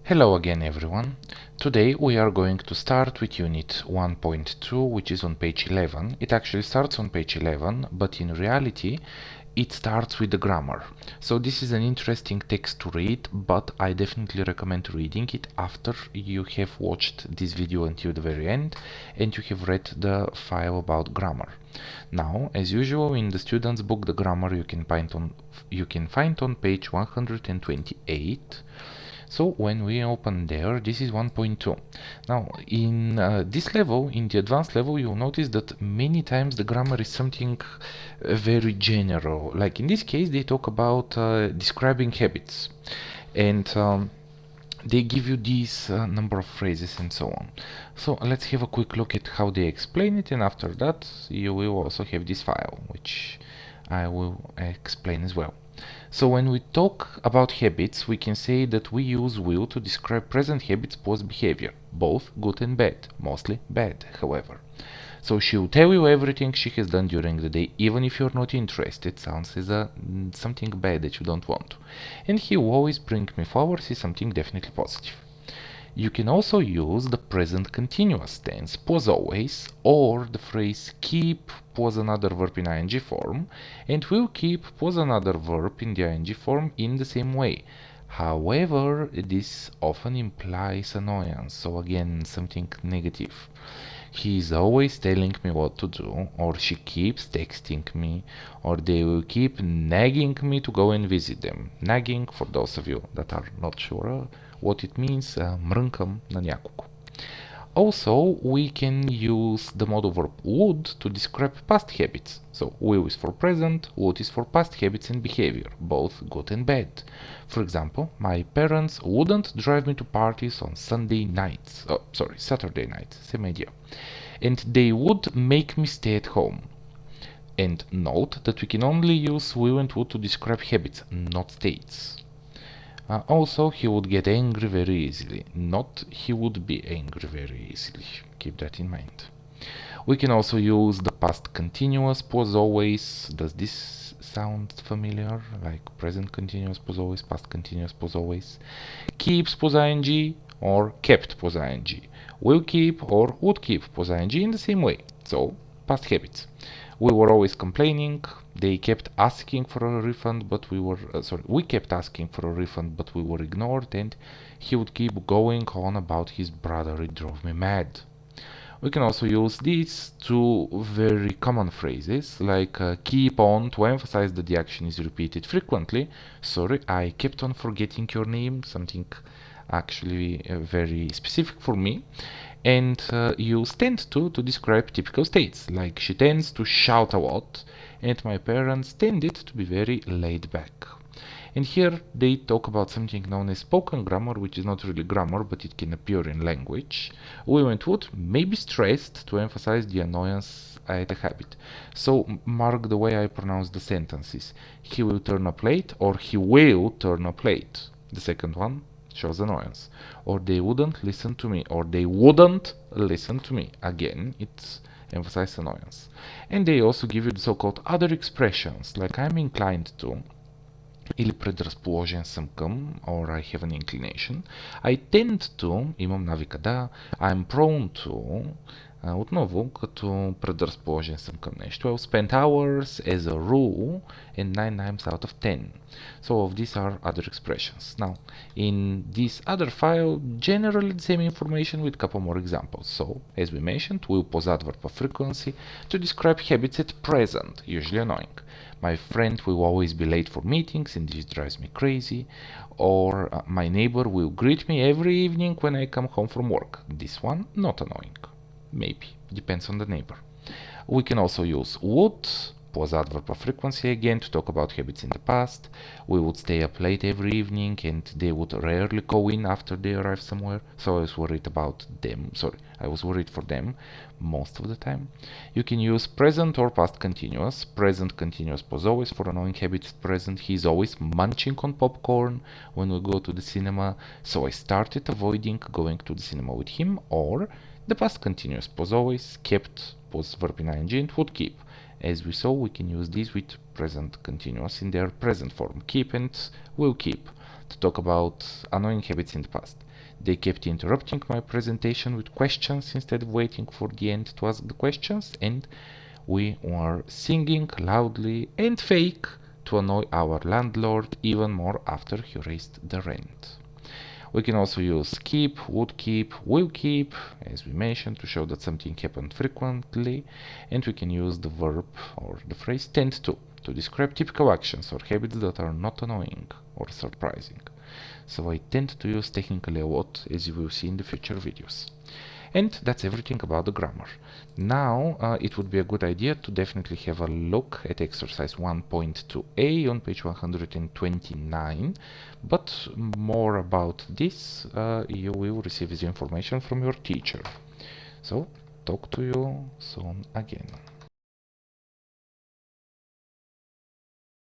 Hello again everyone. Today we are going to start with unit 1.2, which is on page 11. It actually starts on page 11, but in reality it starts with the grammar. So this is an interesting text to read, but I definitely recommend reading it after you have watched this video until the very end and you have read the file about grammar. Now, as usual in the student's book, the grammar you can find on page 128. So when we open there, this is 1.2. Now in this level, in the advanced level, you'll notice that many times the grammar is something very general. Like in this case, they talk about describing habits, and they give you this number of phrases and so on. So let's have a quick look at how they explain it, and after that you will also have this file, which I will explain as well. So when we talk about habits, we can say that we use will to describe present habits plus behavior, both good and bad, mostly bad, however. So she will tell you everything she has done during the day, even if you're not interested. Sounds as something bad that you don't want. And he will always bring me flowers is something definitely positive. You can also use the present continuous tense plus always, or the phrase keep plus another verb in ing form, and will keep plus another verb in the ing form in the same way. However, this often implies annoyance, so again something negative. He is always telling me what to do, or she keeps texting me, or they will keep nagging me to go and visit them. Nagging, for those of you that are not sure what it means, мрънкам на някого. Also, we can use the modal verb would to describe past habits. So, will is for present, would is for past habits and behavior, both good and bad. For example, my parents wouldn't drive me to parties on Saturday nights, same idea. And they would make me stay at home. And note that we can only use will and would to describe habits, not states. Also, he would get angry very easily, not he would be angry very easily. Keep that in mind. We can also use the past continuous plus always. Does this sound familiar? Like present continuous plus always, past continuous plus always. Keeps plus ing or kept plus ing. Will keep or would keep plus ing in the same way. So, past habits. We were always complaining. They kept asking for a refund, but we kept asking for a refund, but we were ignored, and he would keep going on about his brother. It drove me mad. We can also use these two very common phrases, like keep on to emphasize that the action is repeated frequently. Sorry, I kept on forgetting your name, something actually very specific for me. And use tend to describe typical states, like she tends to shout a lot, and my parents tended to be very laid back. And here they talk about something known as spoken grammar, which is not really grammar, but it can appear in language. Will and would may be stressed to emphasize the annoyance at a habit. So mark the way I pronounce the sentences. He will turn a plate, or he will turn a plate. The second one shows annoyance. Or they wouldn't listen to me, or they wouldn't listen to me. Again, it's emphasized annoyance. And they also give you the so-called other expressions, like I'm inclined to, или предразположен съм към, or I have an inclination. I tend to, имам навика да, I'm prone to, отново като предразположен съм към нещо. I'll spend hours as a rule and 9 times out of 10. So all of these are other expressions. Now, in this other file, generally the same information with a couple more examples. So, as we mentioned, we'll pause adverb of frequency to describe habits at present, usually annoying. My friend will always be late for meetings and this drives me crazy. Or my neighbor will greet me every evening when I come home from work. This one, not annoying. Maybe, depends on the neighbor. We can also use would plus adverb of frequency again to talk about habits in the past. We would stay up late every evening and they would rarely call in after they arrive somewhere, so I was worried about them. I was worried for them most of the time. You can use present or past continuous. Present continuous plus always for annoying habits at present. He's always munching on popcorn when we go to the cinema, so I started avoiding going to the cinema with him. Or the past continuous plus always, kept plus verb in ing and would keep. As we saw, we can use these with present continuous in their present form, keep and will keep, to talk about annoying habits in the past. They kept interrupting my presentation with questions instead of waiting for the end to ask the questions, and we were singing loudly and fake to annoy our landlord even more after he raised the rent. We can also use keep, would keep, will keep, as we mentioned, to show that something happened frequently, and we can use the verb or the phrase tend to describe typical actions or habits that are not annoying or surprising. So I tend to use technically a lot, as you will see in the future videos. And that's everything about the grammar. Now it would be a good idea to definitely have a look at exercise 1.2a on page 129, but more about this you will receive this information from your teacher. So talk to you soon again.